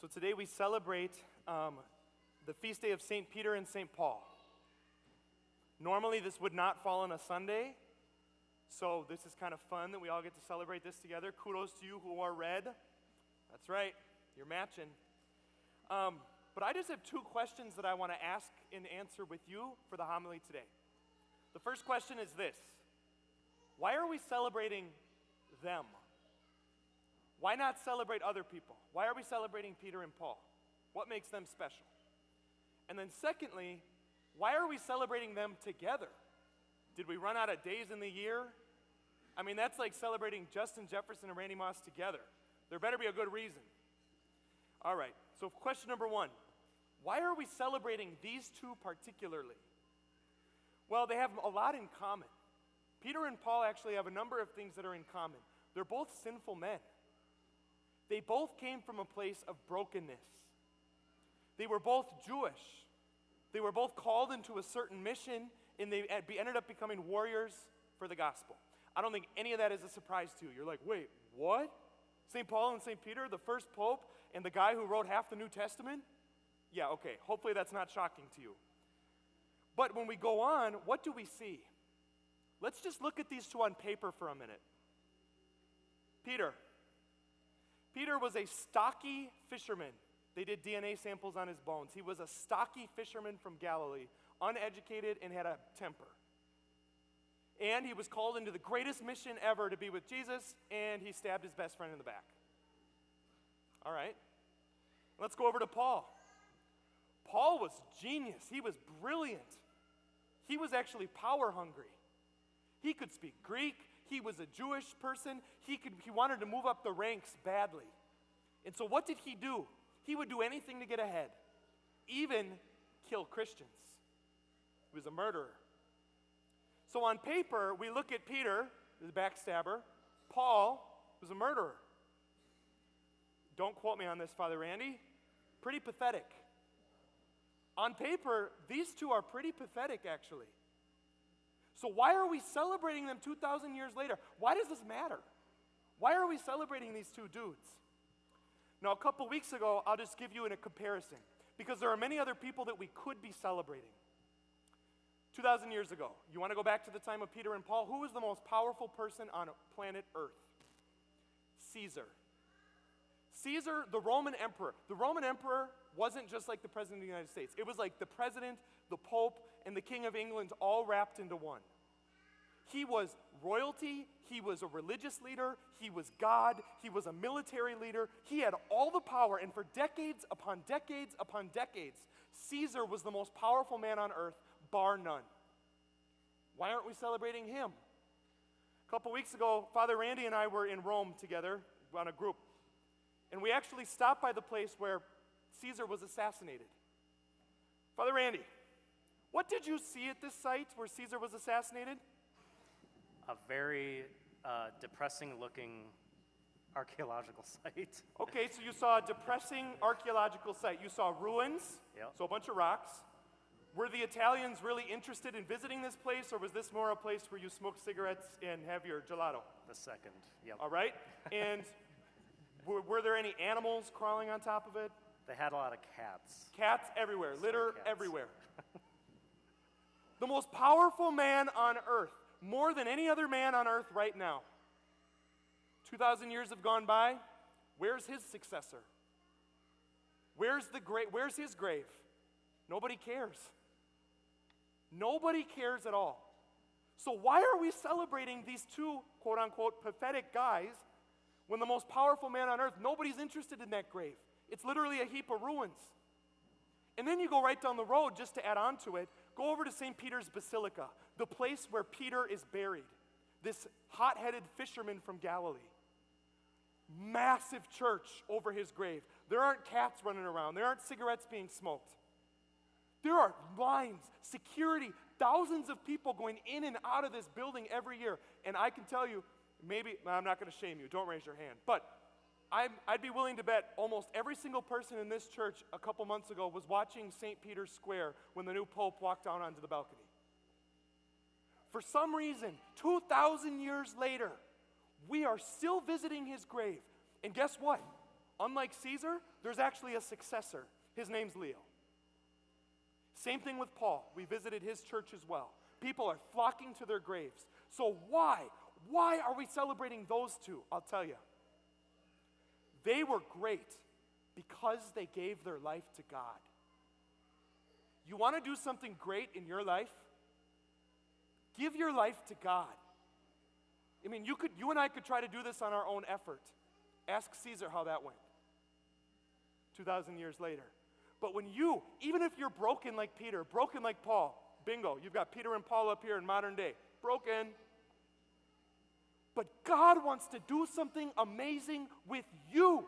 So today we celebrate the feast day of St. Peter and St. Paul. Normally this would not fall on a Sunday, so this is kind of fun that we all get to celebrate this together. Kudos to you who are red. That's right, you're matching. But I just have two questions that I want to ask and answer with you for the homily today. The first question is this: why are we celebrating them? Why not celebrate other people? Why are we celebrating Peter and Paul? What makes them special? And then secondly, why are we celebrating them together? Did we run out of days in the year? I mean, that's like celebrating Justin Jefferson and Randy Moss together. There better be a good reason. All right, so question number one: why are we celebrating these two particularly? Well, they have a lot in common. Peter and Paul actually have a number of things that are in common. They're both sinful men. They both came from a place of brokenness. They were both Jewish. They were both called into a certain mission, and they ended up becoming warriors for the gospel. I don't think any of that is a surprise to you. You're like, wait, what? St. Paul and St. Peter, the first pope, and the guy who wrote half the New Testament? Yeah, okay, hopefully that's not shocking to you. But when we go on, what do we see? Let's just look at these two on paper for a minute. Peter was a stocky fisherman. They did DNA samples on his bones. He was a stocky fisherman from Galilee, uneducated and had a temper. And he was called into the greatest mission ever to be with Jesus, and he stabbed his best friend in the back. All right. Let's go over to Paul. Paul was genius. He was brilliant. He was actually power hungry. He could speak Greek. He was a Jewish person. He wanted to move up the ranks badly. And so what did he do? He would do anything to get ahead, even kill Christians. He was a murderer. So on paper, we look at Peter, the backstabber. Paul was a murderer. Don't quote me on this, Father Randy. Pretty pathetic. On paper, these two are pretty pathetic, actually. So why are we celebrating them 2,000 years later? Why does this matter? Why are we celebrating these two dudes? Now, a couple weeks ago, I'll just give you a comparison, because there are many other people that we could be celebrating. 2,000 years ago, you want to go back to the time of Peter and Paul? Who was the most powerful person on planet Earth? Caesar. Caesar, the Roman emperor. The Roman emperor wasn't just like the president of the United States. It was like the president, the pope, and the king of England all wrapped into one. He was royalty, he was a religious leader, he was God, he was a military leader. He had all the power, and for decades upon decades upon decades, Caesar was the most powerful man on earth, bar none. Why aren't we celebrating him? A couple weeks ago, Father Randy and I were in Rome together on a group, and we actually stopped by the place where Caesar was assassinated. Father Randy, what did you see at this site where Caesar was assassinated? A very depressing-looking archaeological site. Okay, so you saw a depressing archaeological site. You saw ruins, Yep. So a bunch of rocks. Were the Italians really interested in visiting this place, or was this more a place where you smoke cigarettes and have your gelato? The second, yep. All right, and were there any animals crawling on top of it? They had a lot of cats. Cats everywhere, litter cats. everywhere. The most powerful man on earth, more than any other man on earth right now. 2,000 years have gone by. Where's his successor? Where's his grave? Nobody cares. Nobody cares at all. So why are we celebrating these two, quote-unquote, pathetic guys when the most powerful man on earth, nobody's interested in that grave? It's literally a heap of ruins. And then you go right down the road, just to add on to it, go over to St. Peter's Basilica, the place where Peter is buried, this hot-headed fisherman from Galilee. Massive church over his grave. There aren't cats running around. There aren't cigarettes being smoked. There are lines, security, thousands of people going in and out of this building every year. And I can tell you, I'm not going to shame you, don't raise your hand, but I'd be willing to bet almost every single person in this church a couple months ago was watching St. Peter's Square when the new pope walked down onto the balcony. For some reason, 2,000 years later, we are still visiting his grave. And guess what? Unlike Caesar, there's actually a successor. His name's Leo. Same thing with Paul. We visited his church as well. People are flocking to their graves. So why? Why are we celebrating those two? I'll tell you. They were great because they gave their life to God. You want to do something great in your life? Give your life to God. I mean, you and I could try to do this on our own effort. Ask Caesar how that went 2,000 years later. But when you, even if you're broken like Peter, broken like Paul, bingo, you've got Peter and Paul up here in modern day, broken. But God wants to do something amazing with you.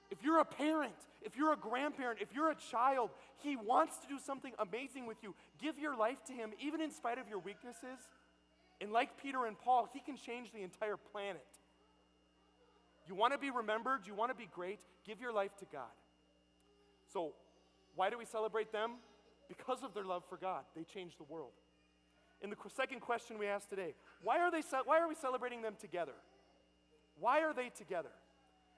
If you're a parent, if you're a grandparent, if you're a child, He wants to do something amazing with you. Give your life to Him, even in spite of your weaknesses. And like Peter and Paul, He can change the entire planet. You want to be remembered, you want to be great, give your life to God. So, why do we celebrate them? Because of their love for God. They changed the world. And the second question we asked today, why are we celebrating them together? Why are they together?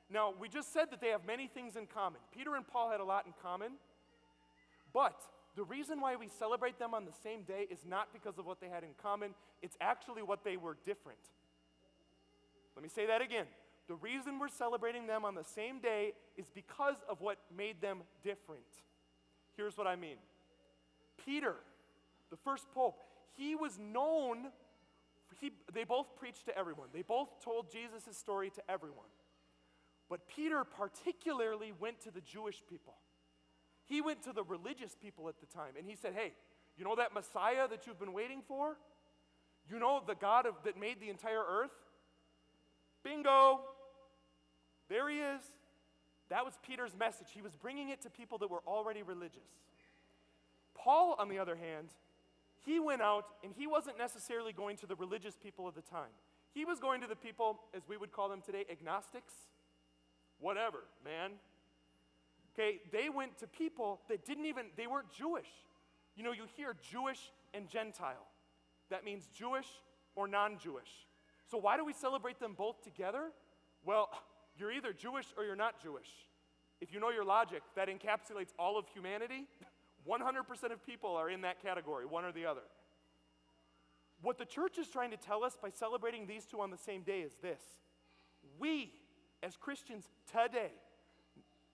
Now, we just said that they have many things in common. Peter and Paul had a lot in common, but the reason why we celebrate them on the same day is not because of what they had in common, it's actually what they were different. Let me say that again. The reason we're celebrating them on the same day is because of what made them different. Here's what I mean. Peter, the first pope, he was known, they both preached to everyone. They both told Jesus' story to everyone. But Peter particularly went to the Jewish people. He went to the religious people at the time, and he said, hey, you know that Messiah that you've been waiting for? You know the God that made the entire earth? Bingo! There he is. That was Peter's message. He was bringing it to people that were already religious. Paul, on the other hand, he went out, and he wasn't necessarily going to the religious people of the time. He was going to the people, as we would call them today, agnostics. Whatever, man. Okay, they went to people that they weren't Jewish. You know, you hear Jewish and Gentile. That means Jewish or non-Jewish. So why do we celebrate them both together? Well, you're either Jewish or you're not Jewish. If you know your logic, that encapsulates all of humanity. 100% of people are in that category, one or the other. What the church is trying to tell us by celebrating these two on the same day is this. We, as Christians today,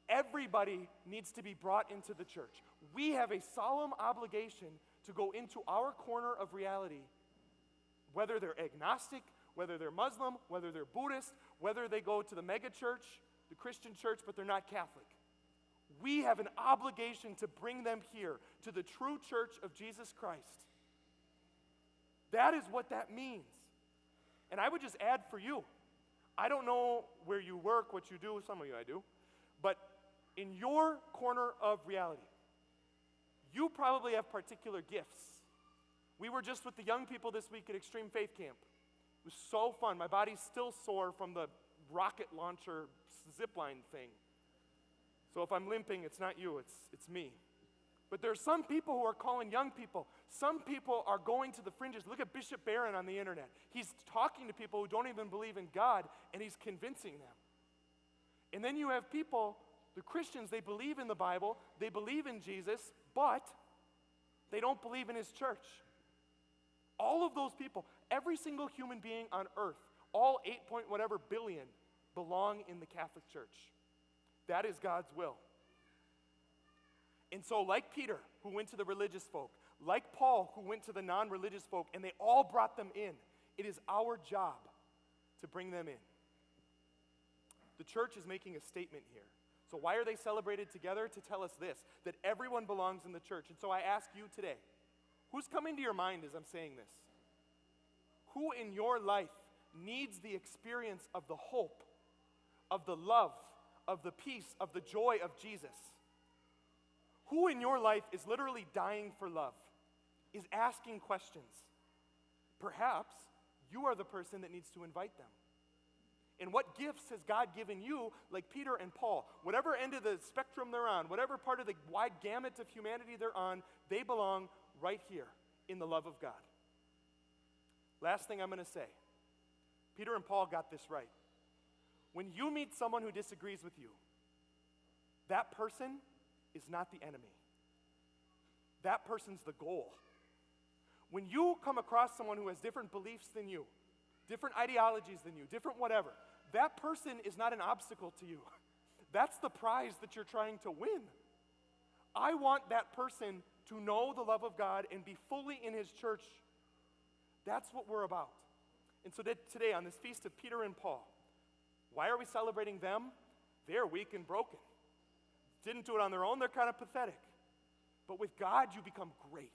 everybody needs to be brought into the church. We have a solemn obligation to go into our corner of reality, whether they're agnostic, whether they're Muslim, whether they're Buddhist, whether they go to the mega church, the Christian church, but they're not Catholic. We have an obligation to bring them here to the true church of Jesus Christ. That is what that means. And I would just add for you, I don't know where you work, what you do, some of you I do, but in your corner of reality, you probably have particular gifts. We were just with the young people this week at Extreme Faith Camp. It was so fun. My body's still sore from the rocket launcher zipline thing. So if I'm limping, it's not you, it's me. But there are some people who are calling young people. Some people are going to the fringes. Look at Bishop Barron on the internet. He's talking to people who don't even believe in God, and he's convincing them. And then you have people, the Christians, they believe in the Bible, they believe in Jesus, but they don't believe in his church. All of those people, every single human being on earth, all 8 point whatever billion, belong in the Catholic Church. That is God's will. And so like Peter, who went to the religious folk, like Paul, who went to the non-religious folk, and they all brought them in, it is our job to bring them in. The church is making a statement here. So why are they celebrated together? To tell us this, that everyone belongs in the church. And so I ask you today, who's coming to your mind as I'm saying this? Who in your life needs the experience of the hope, of the love, of the peace, of the joy of Jesus? Who in your life is literally dying for love, is asking questions? Perhaps you are the person that needs to invite them. And what gifts has God given you, like Peter and Paul? Whatever end of the spectrum they're on, whatever part of the wide gamut of humanity they're on, they belong right here in the love of God. Last thing I'm going to say. Peter and Paul got this right. When you meet someone who disagrees with you, that person is not the enemy. That person's the goal. When you come across someone who has different beliefs than you, different ideologies than you, different whatever, that person is not an obstacle to you. That's the prize that you're trying to win. I want that person to know the love of God and be fully in his church. That's what we're about. And so today, on this feast of Peter and Paul, why are we celebrating them? They're weak and broken. Didn't do it on their own, they're kind of pathetic. But with God, you become great.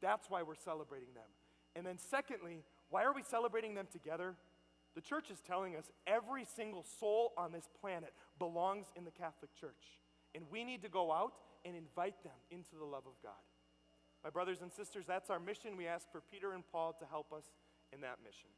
That's why we're celebrating them. And then secondly, why are we celebrating them together? The church is telling us every single soul on this planet belongs in the Catholic Church. And we need to go out and invite them into the love of God. My brothers and sisters, that's our mission. We ask for Peter and Paul to help us in that mission.